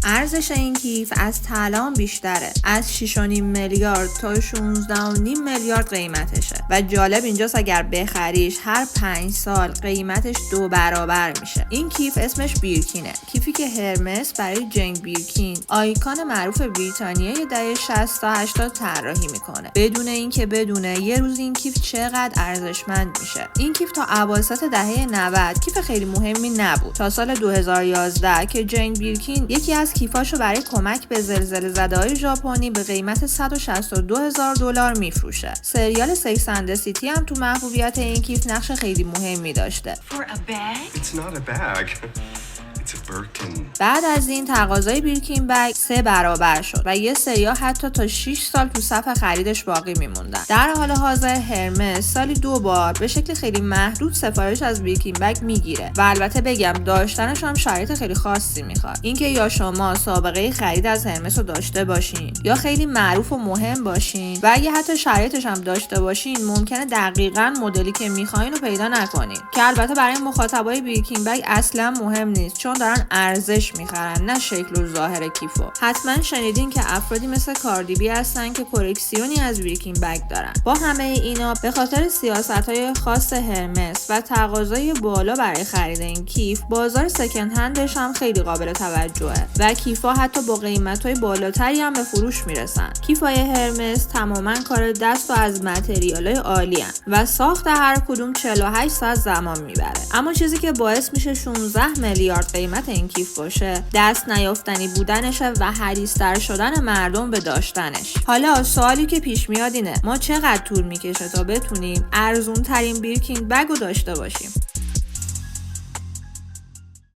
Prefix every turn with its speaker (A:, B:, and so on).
A: ارزش این کیف از طلا بیشتره، از 6.5 میلیارد تا 16.5 میلیارد قیمتشه و جالب اینجاست اگر بخریش هر 5 سال قیمتش 2 برابر میشه. این کیف اسمش بیرکینه، کیفی که هرمس برای جین بیرکین آیکون معروف بریتانیای دهه 60 تا 80 طراحی میکنه، بدون اینکه بدونه یه روز این کیف چقدر ارزشمند میشه. این کیف تا اواسط دهه 90 کیف خیلی مهمی نبود تا سال 2011 که جین بیرکین یکی از کیفاشو برای کمک به زلزله زده‌های ژاپنی به قیمت $162,000 میفروشه. سریال سیکس اند سیتی هم تو محبوبیت این کیف نقش خیلی مهمی داشته. بعد از این تقاضای بیرکین بگ 3 برابر شد و یه سریا حتی تا 6 سال تو صف خریدش باقی میموندن. در حال حاضر هرمس سالی 2 بار به شکل خیلی محدود سفارش از بیرکین بگ میگیره و البته بگم داشتنش هم شرایط خیلی خاصی میخواد. اینکه یا شما سابقه خرید از هرمس رو داشته باشین یا خیلی معروف و مهم باشین و اگه حتی شرایطش هم داشته باشین ممکنه دقیقاً مدلی که میخواین رو پیدا نکنین، که البته برای مخاطبای بیرکین بگ اصلا مهم نیست چون دارن ارزش میخرن نه شکل و ظاهر کیفو. حتما شنیدین که افرادی مثل کاردی بی هستن که کلکسیونی از بیرکین بگ دارن. با همه اینا به خاطر سیاست‌های خاص هرمس و تقاضای بالا برای خرید این کیف، بازار سکند هندش هم خیلی قابل توجهه و کیفا حتی با قیمت‌های بالاتری هم به فروش میرسن. کیفای هرمس تماما کار دست و از متریالای عالی هن و ساخت هر کدوم 48 ساعت زمان میبره. اما چیزی که باعث میشه 16 میلیارد قیمت این کیف باشه دست نیافتنی بودنشه و حریص‌تر شدن مردم به داشتنش. حالا سوالی که پیش میاد اینه ما چقدر طول میکشه تا بتونیم ارزون ترین بیرکین بگ رو داشته باشیم؟